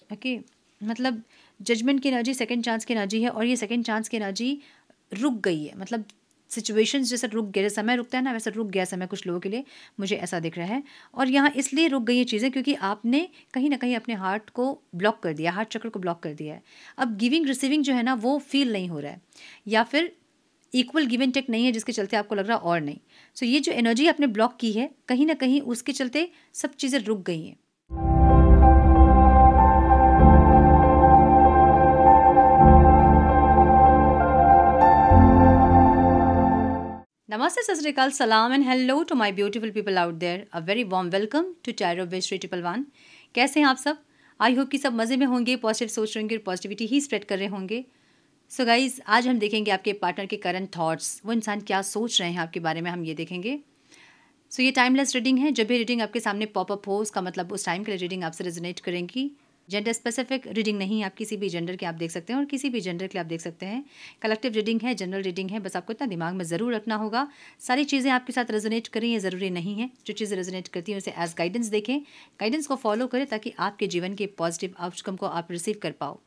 Okay, मतलब judgement की energy, second chance की एनर्जी है, और ये सेकंड चांस की एनर्जी रुक गई है, मतलब सिचुएशंस जैसे रुक गए, जैसे समय रुकता है ना, वैसे रुक गया समय कुछ लोगों के लिए, मुझे ऐसा दिख रहा है। और यहाँ इसलिए रुक गई ये चीज़ें क्योंकि आपने कहीं ना कहीं अपने हार्ट को ब्लॉक कर दिया, हार्ट चक्र को ब्लॉक कर दिया है। अब गिविंग रिसीविंग जो है ना वो फील नहीं हो रहा है, या फिर इक्वल गिव एंड टेक नहीं है, जिसके चलते आपको लग रहा और नहीं। सो ये जो एनर्जी आपने ब्लॉक की है कहीं ना कहीं उसके चलते सब चीज़ें रुक गई हैं। Namaste, Sat Sri Akal, Salam and hello to my beautiful people out there. A very warm welcome to Tarot Base 311. कैसे हैं आप सब? आई होप कि सब मज़े में होंगे, पॉजिटिव सोच रहे होंगे और पॉजिटिविटी ही स्प्रेड कर रहे होंगे। सो गाइज, आज हम देखेंगे आपके पार्टनर के करंट थॉट्स, वो इंसान क्या सोच रहे हैं आपके बारे में, हम ये देखेंगे। सो ये टाइमलेस रीडिंग है, जब भी रीडिंग आपके सामने पॉपअप हो उसका मतलब उस टाइम के लिए रीडिंग आपसे रेजोनेट करेंगी। जेंडर स्पेसिफिक रीडिंग नहीं, आप किसी भी जेंडर के आप देख सकते हैं और किसी भी जेंडर के आप देख सकते हैं। कलेक्टिव रीडिंग है, जनरल रीडिंग है, बस आपको इतना दिमाग में ज़रूर रखना होगा सारी चीज़ें आपके साथ रेजोनेट करें ये ज़रूरी नहीं है। जो चीज़ें रेजोनेट करती हैं उसे एज गाइडेंस देखें, गाइडेंस को फॉलो करें ताकि आपके जीवन के पॉजिटिव आउटकम को आप रिसीव कर पाओ।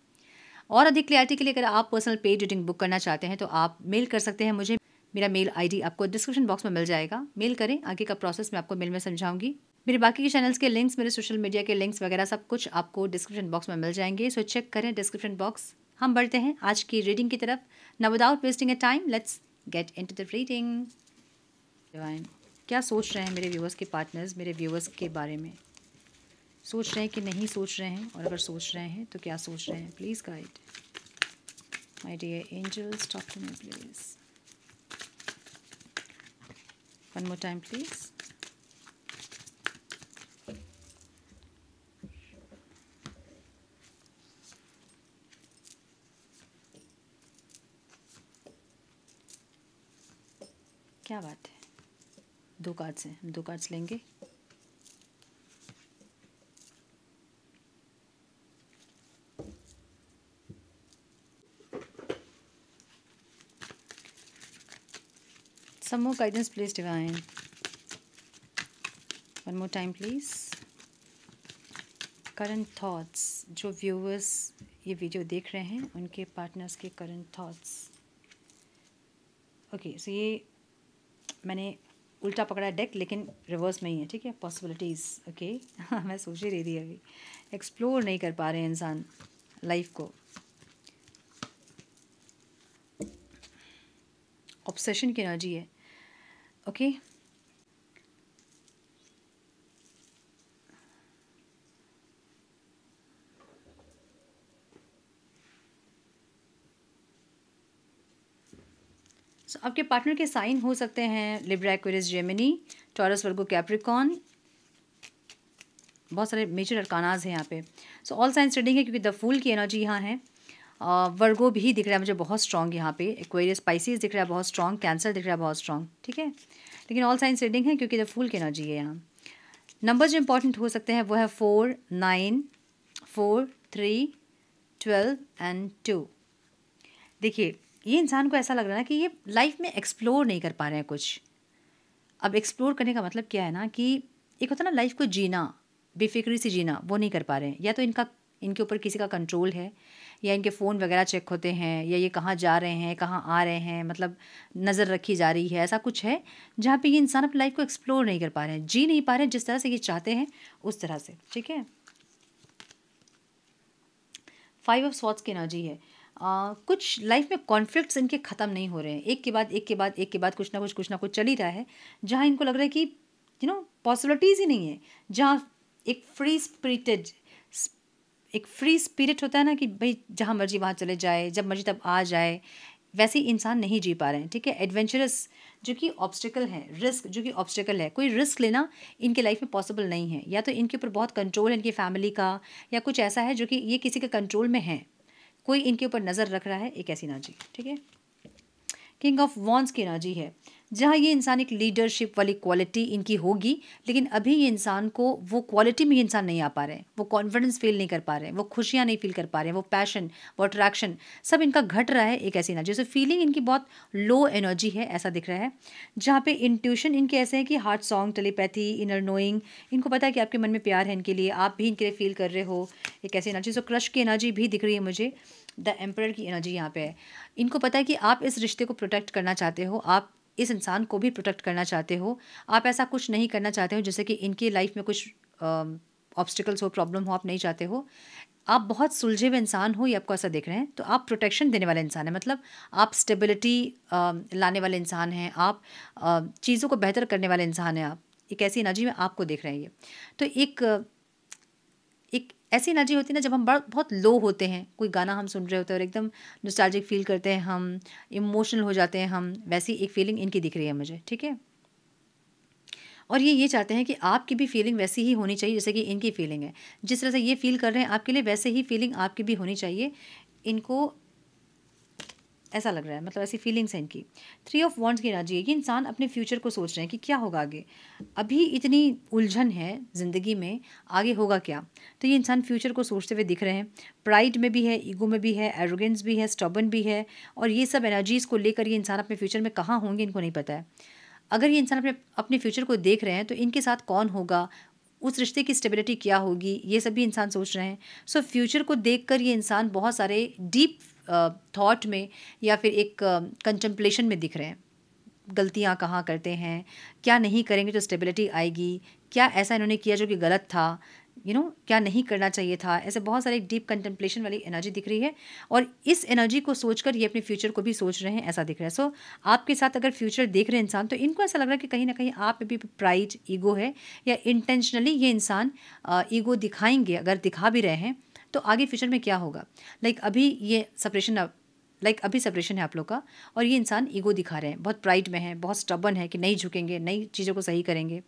और अधिक क्लैरिटी के लिए अगर आप पर्सनल पेड रीडिंग बुक करना चाहते हैं तो आप मेल कर सकते हैं मुझे। मेरा मेल आईडी आपको डिस्क्रिप्शन बॉक्स में मिल जाएगा, मेल करें। आगे का प्रोसेस मैं आपको मेल में समझाऊंगी। मेरे बाकी के चैनल्स के लिंक्स, मेरे सोशल मीडिया के लिंक्स वगैरह सब कुछ आपको डिस्क्रिप्शन बॉक्स में मिल जाएंगे, सो चेक करें डिस्क्रिप्शन बॉक्स। हम बढ़ते हैं आज की रीडिंग की तरफ। Now without wasting a time let's get into the reading. Divine, क्या सोच रहे हैं मेरे व्यूअर्स के पार्टनर्स मेरे व्यूअर्स के बारे में? सोच रहे हैं कि नहीं सोच रहे हैं, और अगर सोच रहे हैं तो क्या सोच रहे हैं? Please guide my dear angels, talk to me please. One more time please. क्या बात है, दो कार्ड्स हैं, हम दो कार्ड्स लेंगे। Some more guidance please divine. One more time please. Current thoughts, जो व्यूअर्स ये वीडियो देख रहे हैं उनके पार्टनर्स के करंट थॉट्स। ओके, सो ये मैंने उल्टा पकड़ा डेक लेकिन रिवर्स में ही है, ठीक है। पॉसिबिलिटीज़, ओके मैं सोच ही रही थी अभी, एक्सप्लोर नहीं कर पा रहे हैं इंसान लाइफ को। ऑब्सेशन की एनर्जी है, ओके। सो आपके पार्टनर के साइन हो सकते हैं लिब्रा, एक्वेरियस, जेमिनी, टॉरस, वर्गो, कैप्रिकॉन। बहुत सारे मेजर अरकानाज हैं यहाँ पे। सो ऑल साइंस रीडिंग है क्योंकि द फूल की एनर्जी यहाँ है। वर्गो भी दिख रहा है मुझे बहुत स्ट्रॉन्ग यहाँ पे, एक्वेरियस, स्पाइसीज दिख रहा है बहुत स्ट्रॉन्ग, कैंसर दिख रहा है बहुत स्ट्रॉन्ग, ठीक है। लेकिन ऑल साइंस रीडिंग है क्योंकि द फूल की एनर्जी है यहाँ। नंबर जो इंपॉर्टेंट हो सकते हैं वो है 4, 9, 4, 3, 12 एंड 2। देखिए, ये इंसान को ऐसा लग रहा है ना कि ये लाइफ में एक्सप्लोर नहीं कर पा रहे हैं कुछ। अब एक्सप्लोर करने का मतलब क्या है ना कि एक होता है ना लाइफ को जीना, बेफिक्री से जीना, वो नहीं कर पा रहे हैं। या तो इनके ऊपर किसी का कंट्रोल है, या इनके फ़ोन वगैरह चेक होते हैं, या ये कहाँ जा रहे हैं कहाँ आ रहे हैं, मतलब नज़र रखी जा रही है, ऐसा कुछ है जहाँ पे ये इंसान अपनी लाइफ को एक्सप्लोर नहीं कर पा रहे हैं, जी नहीं पा रहे हैं जिस तरह से ये चाहते हैं उस तरह से, ठीक है। 5 ऑफ स्वॉर्ड्स की एनर्जी है। कुछ लाइफ में कॉन्फ्लिक्ट्स इनके ख़त्म नहीं हो रहे हैं, एक के बाद एक के बाद एक के बाद कुछ ना कुछ चल ही रहा है, जहाँ इनको लग रहा है कि पॉसिबिलिटीज़ ही नहीं है। जहाँ एक फ्री स्पिरिट होता है ना कि भाई जहाँ मर्जी वहाँ चले जाए, जब मर्जी तब आ जाए, वैसे ही इंसान नहीं जी पा रहे हैं, ठीक है। एडवेंचरस जो कि ऑब्स्टिकल है, रिस्क जो कि ऑब्स्टिकल है, कोई रिस्क लेना इनके लाइफ में पॉसिबल नहीं है। या तो इनके ऊपर बहुत कंट्रोल है इनकी फैमिली का, या कुछ ऐसा है जो कि ये किसी के कंट्रोल में है, कोई इनके ऊपर नज़र रख रहा है, एक ऐसी एनर्जी, ठीक है। किंग ऑफ वॉन्ड्स की एनर्जी है। जहाँ ये इंसान एक लीडरशिप वाली क्वालिटी इनकी होगी, लेकिन अभी ये इंसान को वो क्वालिटी में ये इंसान नहीं आ पा रहे हैं, वो कॉन्फिडेंस फील नहीं कर पा रहे हैं, वो खुशियाँ नहीं फील कर पा रहे हैं, वो पैशन, वो अट्रैक्शन सब इनका घट रहा है एक ऐसी एनर्जी से। फीलिंग इनकी बहुत लो एनर्जी है ऐसा दिख रहा है, जहाँ पे इंट्यूशन इनके ऐसे है कि heart song, telepathy, inner knowing, इनको पता है कि आपके मन में प्यार है इनके लिए, आप भी इनके लिए फील कर रहे हो एक ऐसी एनर्जी। सो क्रश की एनर्जी भी दिख रही है मुझे, द एम्परर की एनर्जी यहाँ पे है। इनको पता है कि आप इस रिश्ते को प्रोटेक्ट करना चाहते हो, आप इस इंसान को भी प्रोटेक्ट करना चाहते हो, आप ऐसा कुछ नहीं करना चाहते हो जैसे कि इनकी लाइफ में कुछ ऑब्स्टिकल्स हो, प्रॉब्लम हो, आप नहीं चाहते हो। आप बहुत सुलझे हुए इंसान हो, ये आपको ऐसा देख रहे हैं, तो आप प्रोटेक्शन देने वाले इंसान हैं, मतलब आप स्टेबिलिटी लाने वाले इंसान हैं, आप चीज़ों को बेहतर करने वाले इंसान हैं, आप एक ऐसी एनर्जी में आपको देख रहे हैं ये। तो एक ऐसी एनर्जी होती है ना, जब हम बहुत लो होते हैं, कोई गाना हम सुन रहे होते हैं और एकदम नॉस्टैल्जिक फील करते हैं, हम इमोशनल हो जाते हैं, हम वैसी एक फीलिंग इनकी दिख रही है मुझे, ठीक है। और ये चाहते हैं कि आपकी भी फीलिंग वैसी ही होनी चाहिए जैसे कि इनकी फीलिंग है, जिस तरह से ये फील कर रहे हैं आपके लिए, वैसे ही फीलिंग आपकी भी होनी चाहिए, इनको ऐसा लग रहा है, मतलब ऐसी फीलिंग्स हैं इनकी। 3 ऑफ वॉन्ड्स की एनर्जी है, ये इंसान अपने फ्यूचर को सोच रहे हैं कि क्या होगा आगे, अभी इतनी उलझन है ज़िंदगी में, आगे होगा क्या। तो ये इंसान फ्यूचर को सोचते हुए दिख रहे हैं, प्राइड में भी है, ईगो में भी है, एरोगेंस भी है, स्टबर्न भी है, और ये सब एनर्जीज़ को लेकर ये इंसान अपने फ्यूचर में कहाँ होंगे इनको नहीं पता है। अगर ये इंसान अपने अपने फ्यूचर को देख रहे हैं तो इनके साथ कौन होगा, उस रिश्ते की स्टेबिलिटी क्या होगी, ये सब भी इंसान सोच रहे हैं। सो फ्यूचर को देखकर ये इंसान बहुत सारे डीप थॉट में या फिर एक कंटेम्पलेशन में दिख रहे हैं। गलतियाँ कहाँ करते हैं, क्या नहीं करेंगे तो स्टेबिलिटी आएगी, क्या ऐसा इन्होंने किया जो कि गलत था, क्या नहीं करना चाहिए था, ऐसे बहुत सारे डीप कंटेम्पलेशन वाली एनर्जी दिख रही है। और इस एनर्जी को सोचकर ये अपने फ्यूचर को भी सोच रहे हैं, ऐसा दिख रहा है। सो आपके साथ अगर फ्यूचर देख रहे हैं इंसान, तो इनको ऐसा लग रहा है कि कहीं ना कहीं आप में भी प्राइड, ईगो है, या इंटेंशनली ये इंसान ईगो दिखाएंगे। अगर दिखा भी रहे हैं तो आगे फ्यूचर में क्या होगा, अभी ये सेपरेशन, अभी सेपरेशन है आप लोग का, और ये इंसान ईगो दिखा रहे हैं, बहुत प्राइड में है, बहुत स्टबर्न है कि नहीं झुकेंगे, नई चीज़ों को सही करेंगे।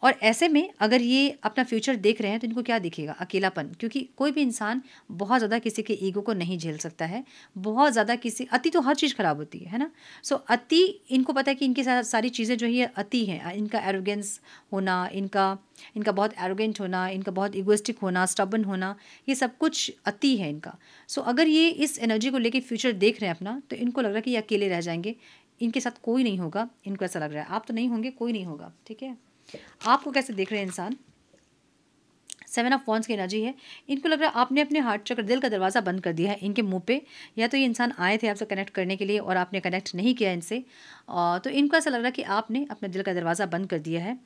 और ऐसे में अगर ये अपना फ्यूचर देख रहे हैं तो इनको क्या दिखेगा, अकेलापन, क्योंकि कोई भी इंसान बहुत ज़्यादा किसी के ईगो को नहीं झेल सकता है, बहुत ज़्यादा किसी अति तो हर चीज़ ख़राब होती है ना। सो अति, इनको पता है कि इनके साथ सारी चीज़ें जो है ये अति हैं, इनका एरोगेंस होना, इनका बहुत एरोगेंट होना, इनका बहुत इगोइस्टिक होना, स्टबर्न होना, ये सब कुछ अति है इनका। सो अगर ये इस एनर्जी को लेके फ्यूचर देख रहे हैं अपना, तो इनको लग रहा है कि ये अकेले रह जाएंगे, इनके साथ कोई नहीं होगा, इनको ऐसा लग रहा है। आप तो नहीं होंगे, कोई नहीं होगा, ठीक है। आपको कैसे देख रहे हैं इंसान, 7 ऑफ वॉन्ड्स की एनर्जी है, इनको लग रहा है आपने अपने हार्ट चक्र, दिल का दरवाज़ा बंद कर दिया है इनके मुंह पे, या तो ये इंसान आए थे आपसे कनेक्ट करने के लिए और आपने कनेक्ट नहीं किया इनसे, तो इनको ऐसा लग रहा है कि आपने अपने दिल का दरवाज़ा बंद कर दिया है।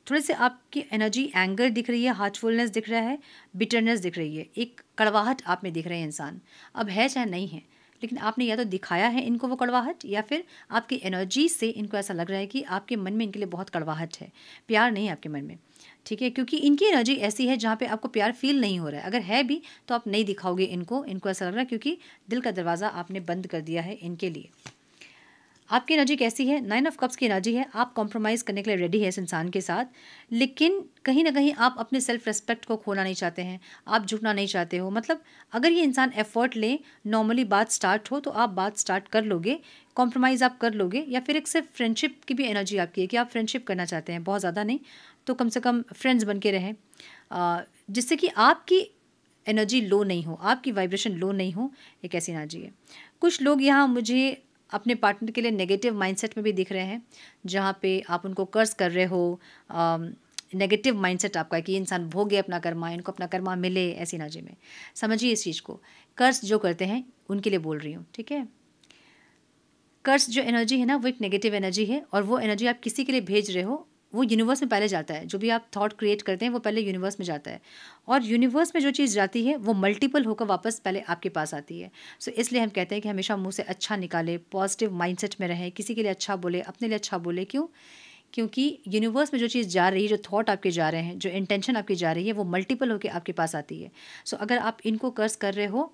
थोड़े से आपकी एनर्जी एंगर दिख रही है, हार्टफुलनेस दिख रहा है, बिटरनेस दिख रही है, एक कड़वाहट आप में दिख रहे हैं इंसान, अब है चाहे नहीं है, लेकिन आपने या तो दिखाया है इनको वो कड़वाहट, या फिर आपकी एनर्जी से इनको ऐसा लग रहा है कि आपके मन में इनके लिए बहुत कड़वाहट है, प्यार नहीं है आपके मन में, ठीक है। क्योंकि इनकी एनर्जी ऐसी है जहाँ पे आपको प्यार फील नहीं हो रहा है, अगर है भी तो आप नहीं दिखाओगे इनको ऐसा लग रहा है, क्योंकि दिल का दरवाज़ा आपने बंद कर दिया है इनके लिए। आपकी एनर्जी कैसी है, 9 ऑफ कप्स की एनर्जी है, आप कॉम्प्रोमाइज़ करने के लिए रेडी है इस इंसान के साथ, लेकिन कहीं ना कहीं आप अपने सेल्फ रिस्पेक्ट को खोना नहीं चाहते हैं, आप झुकना नहीं चाहते हो। मतलब अगर ये इंसान एफर्ट ले, नॉर्मली बात स्टार्ट हो तो आप बात स्टार्ट कर लोगे, कॉम्प्रोमाइज़ आप कर लोगे, या फिर एक सिर्फ फ्रेंडशिप की भी एनर्जी आपकी है कि आप फ्रेंडशिप करना चाहते हैं, बहुत ज़्यादा नहीं तो कम से कम फ्रेंड्स बन के रहें, जिससे कि आपकी एनर्जी लो नहीं हो, आपकी वाइब्रेशन लो नहीं हो, एक ऐसी एनर्जी है। कुछ लोग यहाँ मुझे अपने पार्टनर के लिए नेगेटिव माइंडसेट में भी दिख रहे हैं, जहाँ पे आप उनको कर्ज कर रहे हो, नेगेटिव माइंडसेट आपका है कि इंसान भोगे अपना कर्मा, इनको अपना कर्मा मिले, ऐसी एनर्जी में समझिए इस चीज़ को। कर्ज जो करते हैं उनके लिए बोल रही हूँ, ठीक है। कर्ज जो एनर्जी है ना, वो एक नेगेटिव एनर्जी है, और वो एनर्जी आप किसी के लिए भेज रहे हो, वो यूनिवर्स में पहले जाता है। जो भी आप थॉट क्रिएट करते हैं वो पहले यूनिवर्स में जाता है, और यूनिवर्स में जो चीज़ जाती है वो मल्टीपल होकर वापस पहले आपके पास आती है। सो इसलिए हम कहते हैं कि हमेशा मुंह से अच्छा निकाले, पॉजिटिव माइंडसेट में रहें, किसी के लिए अच्छा बोले, अपने लिए अच्छा बोले। क्यों? क्योंकि यूनिवर्स में जो चीज़ जा रही है, जो थॉट आपके जा रहे हैं, जो इंटेंशन आपकी जा रही है, वो मल्टीपल होकर आपके पास आती है। सो अगर आप इनको कर्ज कर रहे हो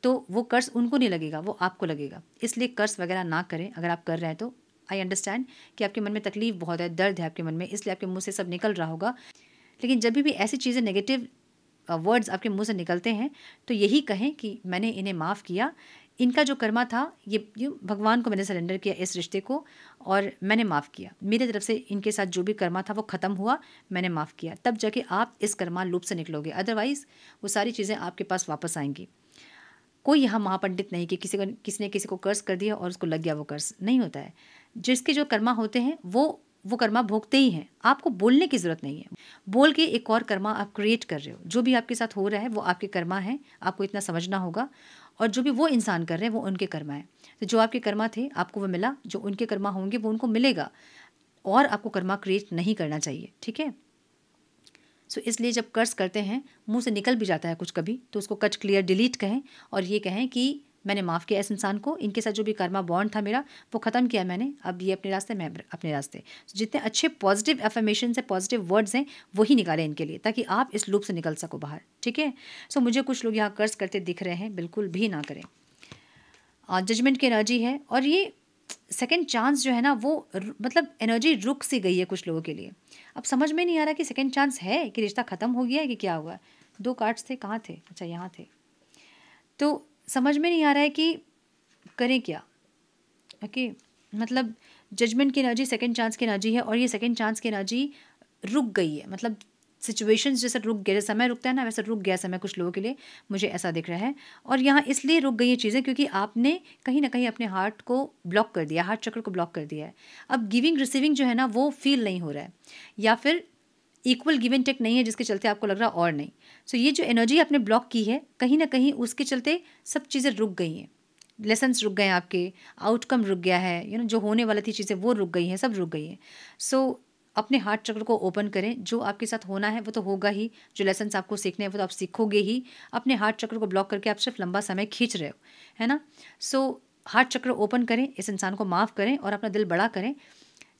तो वो कर्ज उनको नहीं लगेगा, वो आपको लगेगा। इसलिए कर्ज वगैरह ना करें अगर आप कर रहे हैं तो। आई अंडरस्टैंड कि आपके मन में तकलीफ बहुत है, दर्द है आपके मन में, इसलिए आपके मुंह से सब निकल रहा होगा। लेकिन जब भी ऐसी चीज़ें नेगेटिव वर्ड्स आपके मुंह से निकलते हैं तो यही कहें कि मैंने इन्हें माफ़ किया, इनका जो कर्मा था ये भगवान को मैंने सरेंडर किया इस रिश्ते को, और मैंने माफ़ किया। मेरी तरफ से इनके साथ जो भी कर्मा था वो ख़त्म हुआ, मैंने माफ़ किया। तब जाके आप इस कर्मा लूप से निकलोगे, अदरवाइज़ वो सारी चीज़ें आपके पास वापस आएंगी। कोई यहाँ महापंडित नहीं कि किसी ने किसी को कर्ज कर दिया और उसको लग गया वो कर्ज, नहीं होता है। जिसके जो कर्मा होते हैं वो कर्मा भोगते ही हैं। आपको बोलने की ज़रूरत नहीं है, बोल के एक और कर्मा आप क्रिएट कर रहे हो। जो भी आपके साथ हो रहा है वो आपके कर्मा है, आपको इतना समझना होगा। और जो भी वो इंसान कर रहे हैं वो उनके कर्मा है। तो जो आपके कर्मा थे आपको वो मिला, जो उनके कर्मा होंगे वो उनको मिलेगा, और आपको कर्मा क्रिएट नहीं करना चाहिए, ठीक है। सो इसलिए जब कर्ज करते हैं, मुंह से निकल भी जाता है कुछ कभी, तो उसको कट क्लियर डिलीट कहें और ये कहें कि मैंने माफ़ किया इस इंसान को, इनके साथ जो भी कर्मा बॉन्ड था मेरा वो ख़त्म किया मैंने, अब ये अपने रास्ते, मैं अपने रास्ते। So, जितने अच्छे पॉजिटिव एफर्मेशन है, पॉजिटिव वर्ड्स हैं, वही निकालें इनके लिए, ताकि आप इस लूप से निकल सको बाहर, ठीक है। सो मुझे कुछ लोग यहाँ कर्ज करते दिख रहे हैं, बिल्कुल भी ना करें। जजमेंट की एनर्जी है, और ये सेकंड चांस जो है ना वो मतलब एनर्जी रुक सी गई है कुछ लोगों के लिए। अब समझ में नहीं आ रहा कि सेकंड चांस है कि रिश्ता ख़त्म हो गया है कि क्या हुआ। 2 कार्ड्स थे, कहाँ थे, अच्छा यहाँ थे। तो समझ में नहीं आ रहा है कि करें क्या। ओके, मतलब जजमेंट की एनर्जी सेकंड चांस की एनर्जी है, और ये सेकंड चांस की एनर्जी रुक गई है। मतलब सिचुएशंस जैसे रुक गए, जैसे समय रुकता है ना, वैसे रुक गया समय कुछ लोगों के लिए, मुझे ऐसा दिख रहा है। और यहाँ इसलिए रुक गई ये चीज़ें क्योंकि आपने कहीं ना कहीं अपने हार्ट को ब्लॉक कर दिया, हार्ट चक्र को ब्लॉक कर दिया है। अब गिविंग रिसीविंग जो है ना वो फील नहीं हो रहा है, या फिर इक्वल गिव एंड टेक नहीं है, जिसके चलते आपको लग रहा और नहीं। सो ये जो एनर्जी आपने ब्लॉक की है, कहीं ना कहीं उसके चलते सब चीज़ें रुक गई हैं। लेसन्स रुक गए हैं आपके, आउटकम रुक गया है, जो होने वाली थी चीज़ें वो रुक गई हैं, सब रुक गई हैं। सो अपने हार्ट चक्र को ओपन करें, जो आपके साथ होना है वो तो होगा ही, जो लेसन्स आपको सीखने हैं वो तो आप सीखोगे ही। अपने हार्ट चक्र को ब्लॉक करके आप सिर्फ लंबा समय खींच रहे हो, है ना। सो हार्ट चक्र ओपन करें, इस इंसान को माफ़ करें और अपना दिल बड़ा करें,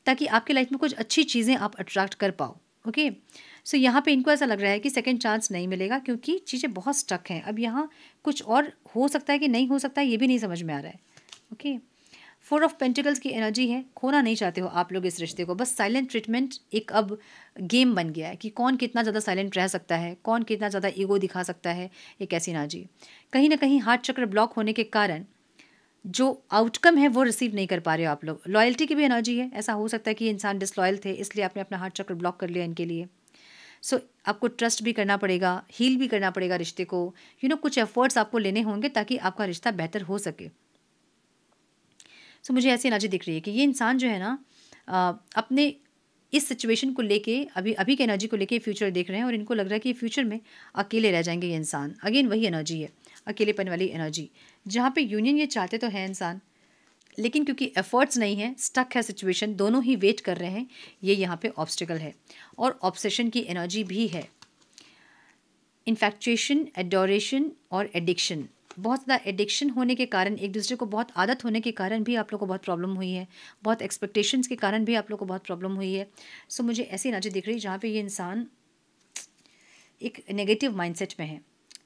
ताकि आपकी लाइफ में कुछ अच्छी चीज़ें आप अट्रैक्ट कर पाओ। ओके, सो यहाँ पे इनको ऐसा लग रहा है कि सेकंड चांस नहीं मिलेगा, क्योंकि चीज़ें बहुत स्टक हैं। अब यहाँ कुछ और हो सकता है कि नहीं हो सकता है, ये भी नहीं समझ में आ रहा है। ओके, 4 ऑफ पेंटिकल्स की एनर्जी है, खोना नहीं चाहते हो आप लोग इस रिश्ते को, बस साइलेंट ट्रीटमेंट एक अब गेम बन गया है कि कौन कितना ज़्यादा साइलेंट रह सकता है, कौन कितना ज़्यादा ईगो दिखा सकता है। एक ऐसी एनर्जी, कहीं ना कहीं हार्ट चक्र ब्लॉक होने के कारण जो आउटकम है वो रिसीव नहीं कर पा रहे हो आप लोग। लॉयल्टी की भी एनर्जी है, ऐसा हो सकता है कि इंसान डिसलॉयल थे, इसलिए आपने अपना हार्ट चक्र ब्लॉक कर लिया इनके लिए। सो आपको ट्रस्ट भी करना पड़ेगा, हील भी करना पड़ेगा रिश्ते को, कुछ एफर्ट्स आपको लेने होंगे ताकि आपका रिश्ता बेहतर हो सके। सो मुझे ऐसी एनर्जी दिख रही है कि ये इंसान जो है ना अपने इस सिचुएशन को लेके, अभी की एनर्जी को लेके फ्यूचर देख रहे हैं, और इनको लग रहा है कि फ्यूचर में अकेले रह जाएंगे ये इंसान। अगेन वही एनर्जी है, अकेलेपन वाली एनर्जी, जहाँ पे यूनियन ये चाहते तो है इंसान, लेकिन क्योंकि एफर्ट्स नहीं है, स्टक है सिचुएशन, दोनों ही वेट कर रहे हैं, ये यहाँ पे ऑब्स्टिकल है। और ऑब्सेशन की एनर्जी भी है, इन्फैक्चुएशन, एडोरेशन और एडिक्शन। बहुत ज़्यादा एडिक्शन होने के कारण, एक दूसरे को बहुत आदत होने के कारण भी आप लोग को बहुत प्रॉब्लम हुई है, बहुत एक्सपेक्टेशंस के कारण भी आप लोग को बहुत प्रॉब्लम हुई है। सो मुझे ऐसी एनर्जी दिख रही है जहाँ पे ये इंसान एक नेगेटिव माइंडसेट में है।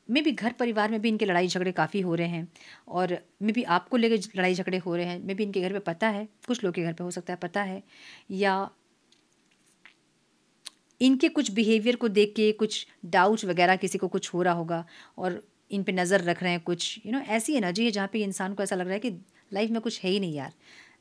मे बी घर परिवार में भी इनके लड़ाई झगड़े काफ़ी हो रहे हैं, और मे बी आपको लेकर लड़ाई झगड़े हो रहे हैं। मे बी इनके घर पे पता है, कुछ लोग के घर पे हो सकता है पता है, या इनके कुछ बिहेवियर को देख के कुछ डाउट वगैरह किसी को कुछ हो रहा होगा, और इन पे नज़र रख रहे हैं कुछ। ऐसी एनर्जी है जहाँ पे इंसान को ऐसा लग रहा है कि लाइफ में कुछ है ही नहीं यार,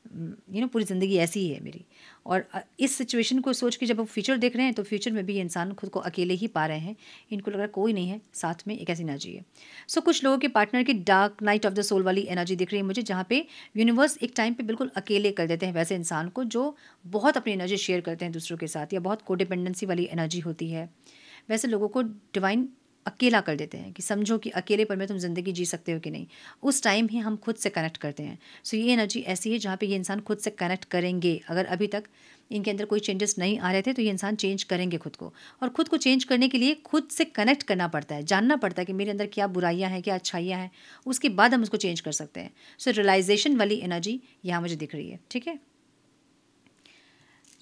पूरी ज़िंदगी ऐसी ही है मेरी। और इस सिचुएशन को सोच के जब वो फ्यूचर देख रहे हैं, तो फ्यूचर में भी ये इंसान खुद को अकेले ही पा रहे हैं। इनको लग रहा है कोई नहीं है साथ में, एक ऐसी एनर्जी है। सो कुछ लोगों के पार्टनर की dark night of the soul वाली एनर्जी दिख रही है मुझे, जहाँ पे यूनिवर्स एक टाइम पे बिल्कुल अकेले कर देते हैं वैसे इंसान को जो बहुत अपनी एनर्जी शेयर करते हैं दूसरों के साथ, या बहुत कोडिपेंडेंसी वाली एनर्जी होती है। वैसे लोगों को डिवाइन अकेला कर देते हैं कि समझो कि अकेले पर में तुम ज़िंदगी जी सकते हो कि नहीं। उस टाइम ही हम खुद से कनेक्ट करते हैं। सो ये एनर्जी ऐसी है जहाँ पे ये इंसान खुद से कनेक्ट करेंगे। अगर अभी तक इनके अंदर कोई चेंजेस नहीं आ रहे थे, तो ये इंसान चेंज करेंगे खुद को, और खुद को चेंज करने के लिए खुद से कनेक्ट करना पड़ता है, जानना पड़ता है कि मेरे अंदर क्या बुराइयां हैं, क्या अच्छाइयाँ हैं, उसके बाद हम उसको चेंज कर सकते हैं। सो रियलाइजेशन वाली एनर्जी यहाँ मुझे दिख रही है, ठीक है।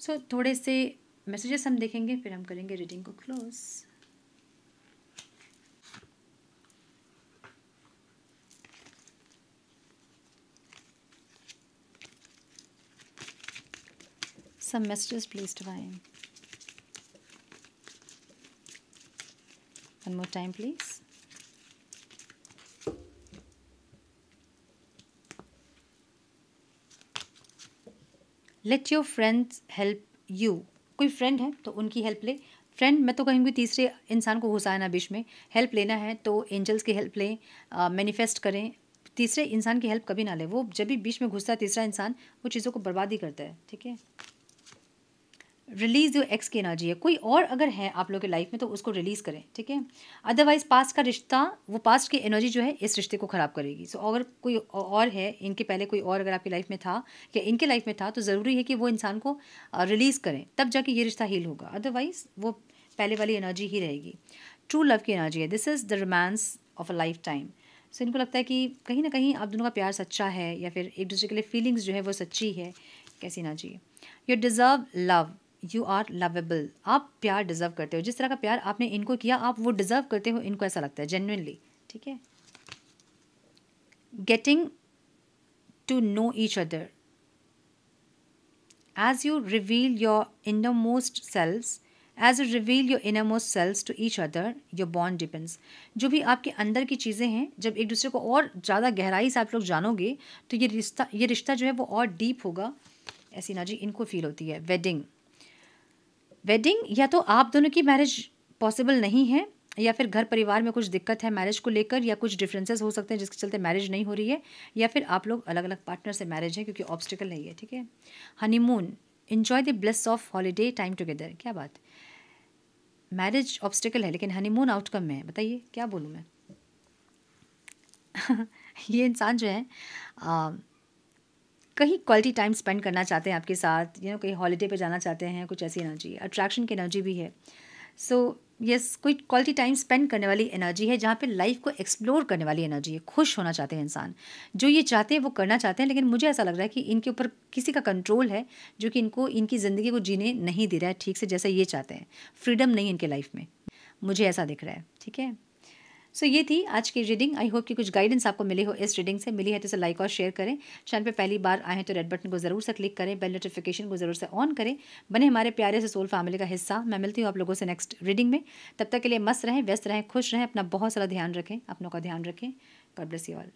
सो थोड़े से मैसेजेस हम देखेंगे, फिर हम करेंगे रीडिंग को close. Some messages, please, divine. One more time, please. Let your friends help you. कोई फ्रेंड है तो उनकी हेल्प ले। फ्रेंड मैं तो कहूँगी तीसरे इंसान को घुसाना बीच में। हेल्प लेना है तो एंजल्स की हेल्प लें, मैनिफेस्ट करें। तीसरे इंसान की हेल्प कभी ना ले। वो जब भी बीच में घुसता है तीसरा इंसान, वो चीज़ों को बर्बाद ही करता है। ठीक है। रिलीज़ योर एक्स की एनर्जी है। कोई और अगर है आप लोगों के लाइफ में तो उसको रिलीज़ करें। ठीक है। अदरवाइज पास्ट का रिश्ता, वो पास्ट की एनर्जी जो है इस रिश्ते को ख़राब करेगी। सो अगर कोई और है, इनके पहले कोई और अगर आपकी लाइफ में था या इनके लाइफ में था, तो ज़रूरी है कि वो इंसान को रिलीज़ करें, तब जाके ये रिश्ता हील होगा। अदरवाइज वो पहले वाली एनर्जी ही रहेगी। ट्रू लव की एनर्जी है। This is the romance of a lifetime. So इनको लगता है कि कहीं ना कहीं आप दोनों का प्यार सच्चा है, या फिर एक दूसरे के लिए फीलिंग्स जो है वो सच्ची है। कैसी एनर्जी है। You deserve love, you are lovable. आप प्यार डिज़र्व करते हो। जिस तरह का प्यार आपने इनको किया, आप वो डिज़र्व करते हो। इनको ऐसा लगता है जेन्युइनली। ठीक है। Getting to know each other. As you reveal your innermost selves, as you reveal your innermost selves to each other, your bond depends. जो भी आपके अंदर की चीज़ें हैं, जब एक दूसरे को और ज़्यादा गहराई से आप लोग जानोगे, तो ये रिश्ता जो है वो और डीप होगा। ऐसी एनर्जी इनको फील होती है। वेडिंग या तो आप दोनों की मैरिज पॉसिबल नहीं है, या फिर घर परिवार में कुछ दिक्कत है मैरिज को लेकर, या कुछ डिफरेंसेस हो सकते हैं जिसके चलते मैरिज नहीं हो रही है, या फिर आप लोग अलग अलग पार्टनर से मैरिज है, क्योंकि ऑब्स्टिकल नहीं है। ठीक है। Honeymoon, enjoy the bliss of holiday time together. क्या बात, मैरिज ऑब्स्टिकल है लेकिन हनीमून आउटकम में है। बताइए क्या बोलूँ मैं। ये इंसान जो है कहीं क्वालिटी टाइम स्पेंड करना चाहते हैं आपके साथ, कहीं हॉलीडे पे जाना चाहते हैं, कुछ ऐसी एनर्जी है। अट्रैक्शन की एनर्जी भी है। सो यस, कोई क्वालिटी टाइम स्पेंड करने वाली एनर्जी है, जहाँ पे लाइफ को एक्सप्लोर करने वाली एनर्जी है। खुश होना चाहते हैं इंसान, जो ये चाहते हैं वो करना चाहते हैं, लेकिन मुझे ऐसा लग रहा है कि इनके ऊपर किसी का कंट्रोल है, जो कि इनको इनकी ज़िंदगी को जीने नहीं दे रहा है ठीक से, जैसा ये चाहते हैं। फ्रीडम नहीं इनके लाइफ में, मुझे ऐसा दिख रहा है। ठीक है। सो ये थी आज की रीडिंग। आई होप कि कुछ गाइडेंस आपको मिले हो इस रीडिंग से। मिली है तो इसे लाइक और शेयर करें। चैनल पे पहली बार आए हैं तो रेड बटन को ज़रूर से क्लिक करें, बेल नोटिफिकेशन को ज़रूर से ऑन करें। बने हमारे प्यारे से सोल फैमिली का हिस्सा। मैं मिलती हूँ आप लोगों से नेक्स्ट रीडिंग में। तब तक के लिए मस्त रहें, व्यस्त रहें, खुश रहें, अपना बहुत सारा ध्यान रखें, अपनों का ध्यान रखें। God bless you all.